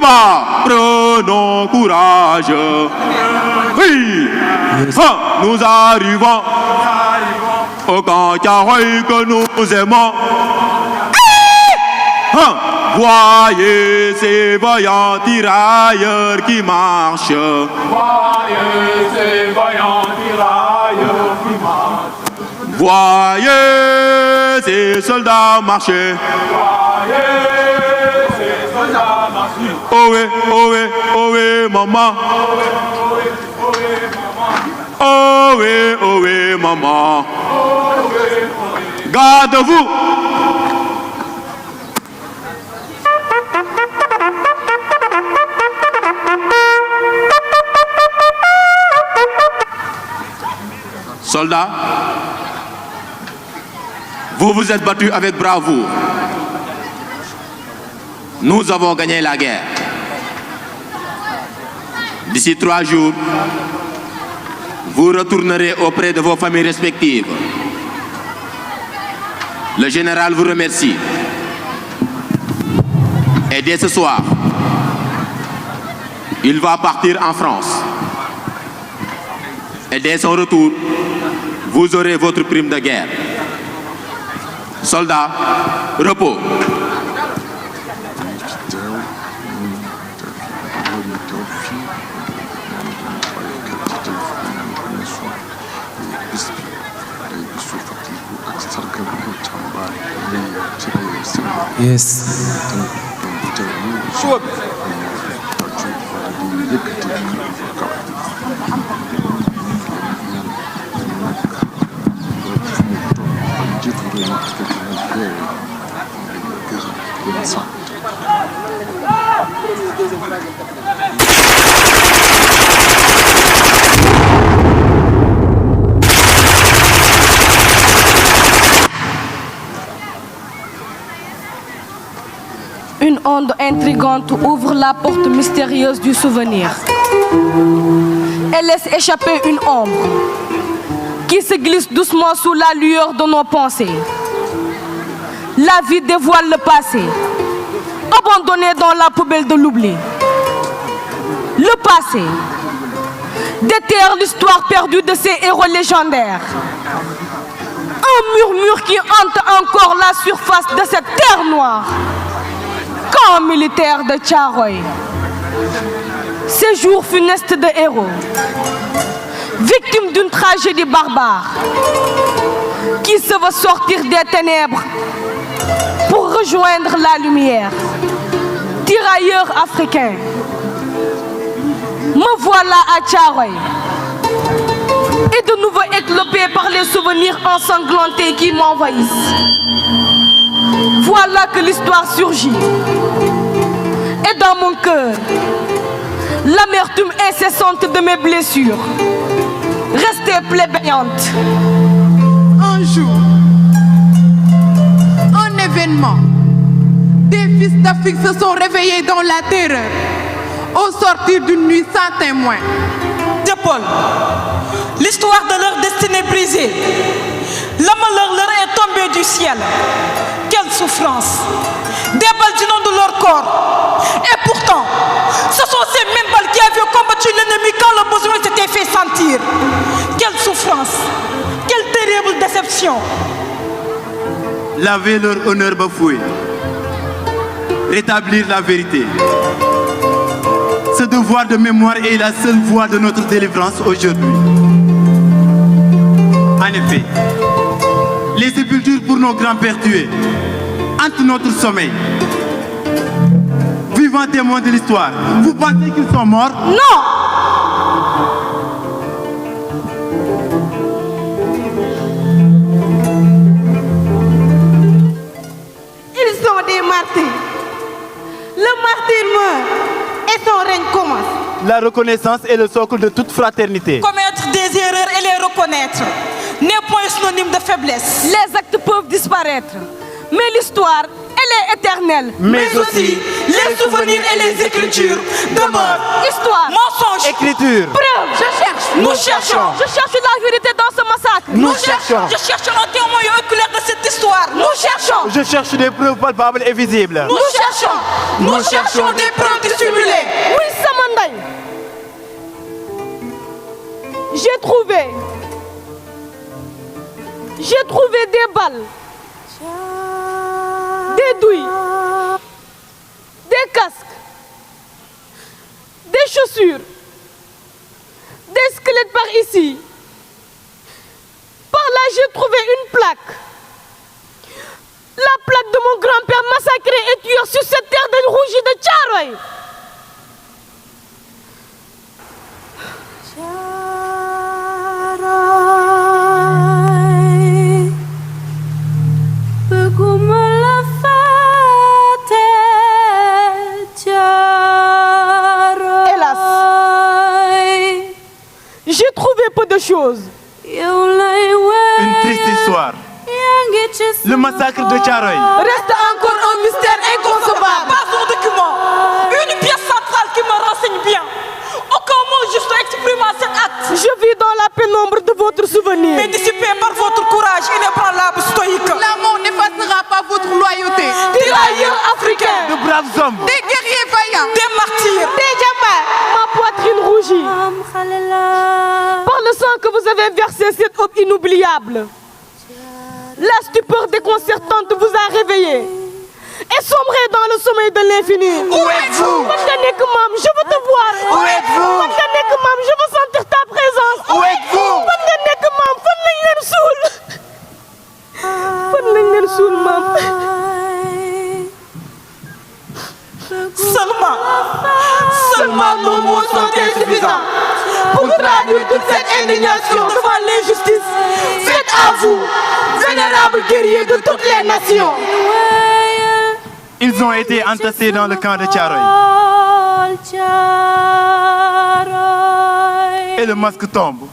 bat, prenons courage. Oui, nous arrivons au camp Thiaroye que nous aimons. Voyez ces vaillants tirailleurs qui marchent. Voyez ces vaillants tirailleurs qui marchent. Voyez ces soldats marcher. Voyez ces soldats marcher. Ohé, ohé, ohé, maman. Ohé, ohé, maman. Garde-vous. Soldats, vous vous êtes battus avec bravoure. Nous avons gagné la guerre. D'ici 3 jours, vous retournerez auprès de vos familles respectives. Le général vous remercie. Et dès ce soir, il va partir en France. Et dès son retour, vous aurez votre prime de guerre. Soldats, repos. Yes. Une onde intrigante ouvre la porte mystérieuse du souvenir. Elle laisse échapper une ombre qui se glisse doucement sous la lueur de nos pensées. La vie dévoile le passé, abandonné dans la poubelle de l'oubli. Le passé déterre l'histoire perdue de ces héros légendaires. Un murmure qui hante encore la surface de cette terre noire. Camp militaire de Thiaroye. Séjour funeste de héros. Victime d'une tragédie barbare. Qui se veut sortir des ténèbres pour rejoindre la lumière. Tirailleurs africains. Me voilà à Thiaroye. Et de nouveau éclopé par les souvenirs ensanglantés qui m'envahissent. Voilà que l'histoire surgit. Et dans mon cœur, l'amertume incessante de mes blessures, restée plébéante. Un jour, un événement, des fils d'Afrique se sont réveillés dans la terreur, au sortir d'une nuit sans témoin. Paul, l'histoire de leur destinée brisée, le malheur leur est tombé du ciel. Quelle souffrance! Des balles du nom de leur corps. Et pourtant, ce sont ces mêmes balles qui avaient combattu l'ennemi quand le besoin s'était fait sentir. Quelle souffrance! Quelle terrible déception! Laver leur honneur bafoué. Rétablir la vérité. Ce devoir de mémoire est la seule voie de notre délivrance aujourd'hui. En effet, les sépultures pour nos grands-pères tués hantent notre sommeil. Vivants témoins de l'histoire, vous pensez qu'ils sont morts? Non! Ils sont des martyrs. Le martyr meurt et son règne commence. La reconnaissance est le socle de toute fraternité. Commettre des erreurs et les reconnaître n'est point synonyme de faiblesse. Les actes peuvent disparaître, mais l'histoire, elle est éternelle. Mais aussi, les souvenirs et les écritures demeurent. Histoire, Mensonge, Écriture. preuve, je cherche. Nous cherchons. Je cherche la vérité dans ce massacre. Nous cherchons. Je cherche un témoin oculaire de cette histoire. Nous cherchons. Je cherche des preuves palpables et visibles. Nous cherchons. Nous cherchons des preuves du J'ai trouvé des balles, des douilles, des casques, des chaussures, des squelettes par ici. Par là, j'ai trouvé une plaque. La plaque de mon grand-père massacré et tué sur cette terre de Rougi de Thiaroye. Hélas, j'ai trouvé peu de choses. Une triste histoire. Le massacre de Thiaroye reste encore un mystère inconcevable. Pas un document, une pièce centrale qui me renseigne bien. Aucun mot juste exprimant cet acte. Je vis dans la pénombre de votre souvenir. Mais dissipé par votre courage inébranlable stoïque. La mort n'effacera pas votre loyauté. Tirailleurs africains, de braves hommes, Des guerriers vaillants. des martyrs, Des diamants, ma poitrine rougit. Par le sang que vous avez versé, cette aube inoubliable. La stupeur déconcertante vous a réveillé et sombré dans le sommeil de l'infini. Où êtes-vous? Je veux te voir. Où êtes-vous? Je veux sentir ta présence. Où êtes-vous? Seulement nos mots sont insuffisants pour traduire toute cette indignation devant l'injustice. Faites à vous, vénérables guerriers de toutes les nations. Ils ont été entassés dans le camp de Thiaroye. Et le masque tombe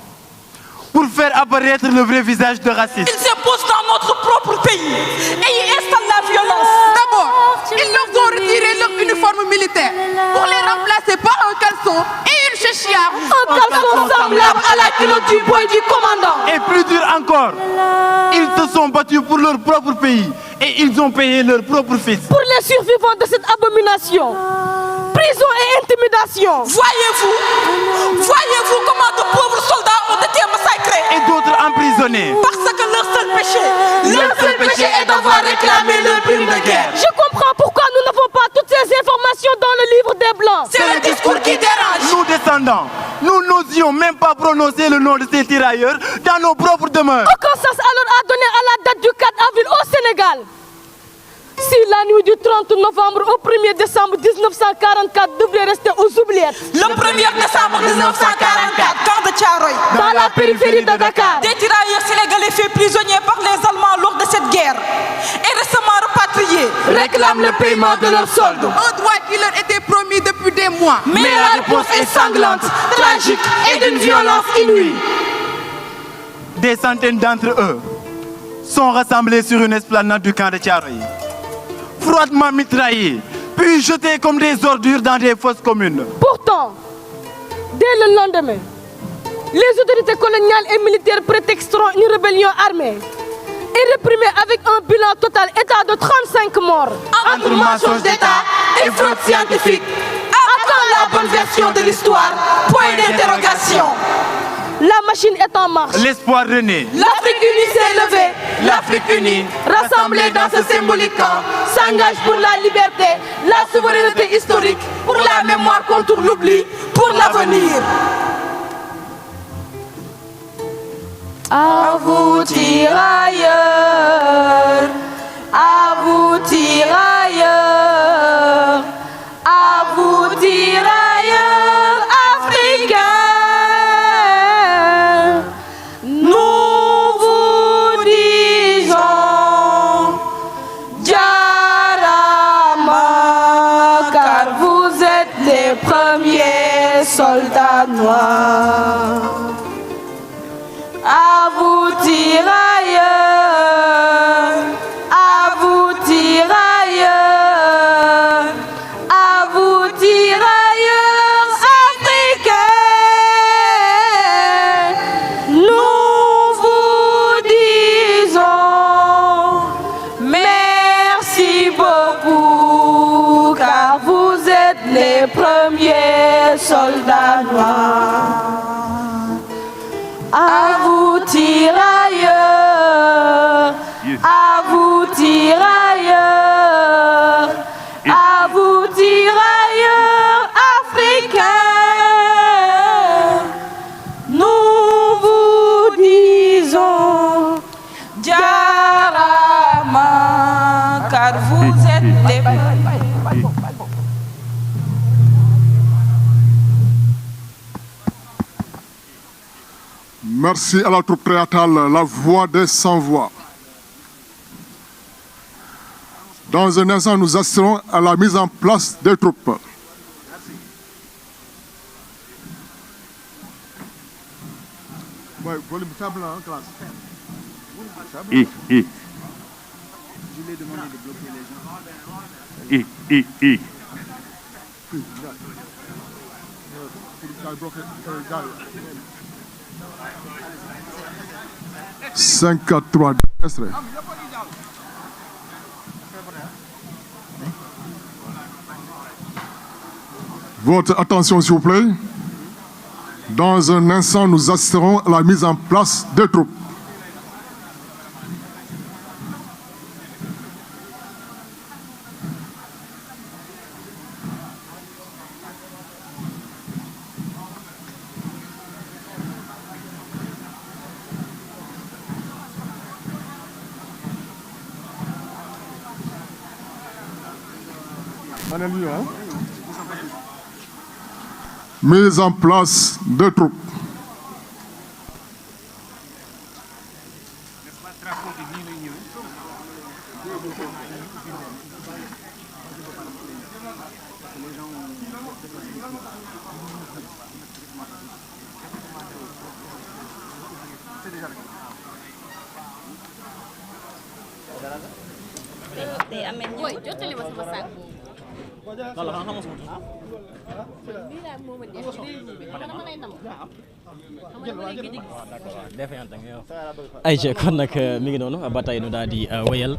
pour faire apparaître le vrai visage de racisme. Ils s'imposent dans notre propre pays et y installent la violence. D'abord, ils leur ont retiré leur uniforme militaire pour les remplacer par un caleçon et une chéchiard. Un caleçon semblable à la culotte du boy du commandant. Et plus dur encore, ils se sont battus pour leur propre pays et ils ont payé leur propre fils. Pour les survivants de cette abomination, prison et intimidation. Voyez-vous comment de pauvres soldats ont été massacrés Et d'autres emprisonnés. parce que leur seul péché est d'avoir réclamé leur prime de guerre. Je comprends pourquoi nous n'avons pas toutes ces informations dans le livre des Blancs. C'est le discours qui dérange. Nous descendants, nous n'osions même pas prononcer le nom de ces tirailleurs dans nos propres demeures. Aucun sens alors à donner à la date du 4 avril au Sénégal. Si la nuit du 30 novembre au 1er décembre 1944 devrait rester aux oubliettes. Le 1er décembre 1944, camp de Thiaroye, Dans la périphérie de Dakar. des tirailleurs sénégalais faits prisonniers par les Allemands lors de cette guerre et récemment repatriés Réclament le paiement de leur solde. Un droit qui leur était promis depuis des mois. Mais la réponse est sanglante, tragique et d'une violence inouïe. Des centaines d'entre eux sont rassemblés sur une esplanade du camp de Thiaroye, froidement mitraillés, puis jetés comme des ordures dans des fosses communes. Pourtant, dès le lendemain, les autorités coloniales et militaires prétexteront une rébellion armée et réprimée avec un bilan total état de 35 morts. Entre mensonges d'État et fraude scientifique, attends la bonne version de l'histoire. Point d'interrogation. La machine est en marche. L'espoir renaît. L'Afrique unie s'est levée. L'Afrique unie, rassemblée dans ce symbolique camp, s'engage pour la liberté, la souveraineté historique, pour la mémoire contre l'oubli, pour l'avenir. À vous tirailleurs, à vous tirailleurs, à vous tirailleurs africains, nous vous disons Jarama, car vous êtes les premiers soldats noirs. À vous tirailleurs, à vous tirailleurs, à vous tirailleurs africains, nous vous disons merci beaucoup, car vous êtes les premiers soldats noirs. tirailleurs, à vous tirailleurs, à vous tirailleurs africains, nous vous disons Jarama, car vous êtes les Merci à la troupe théâtrale La Voix des Sans-Voix. Dans un instant, nous assisterons à la mise en place des troupes. Volume faible, hein, classe. Je l'ai demandé de bloquer les gens. 5, 4, 3, Votre attention, s'il vous plaît. Dans un instant, nous assisterons à la mise en place des troupes. Mise en place de troupes. ayca kon nag mi ngi noonu ba tey nu daal di wéyal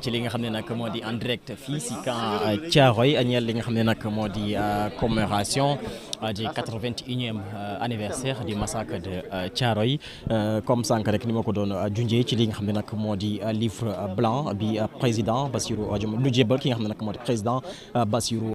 ci li nga xam ne nag moo di en direct fii si camp Thiaroye ñeel li nga xam ne nag moo di commémoration du 81e anniversaire du massacre de Thiaroye comme sànq rek ni ma ko doon junjee ci li nga xam ne nag moo di livre blanc bi président Bassirou Diomaye lu jébbal ki nga xam ne nag moo di président Bassirou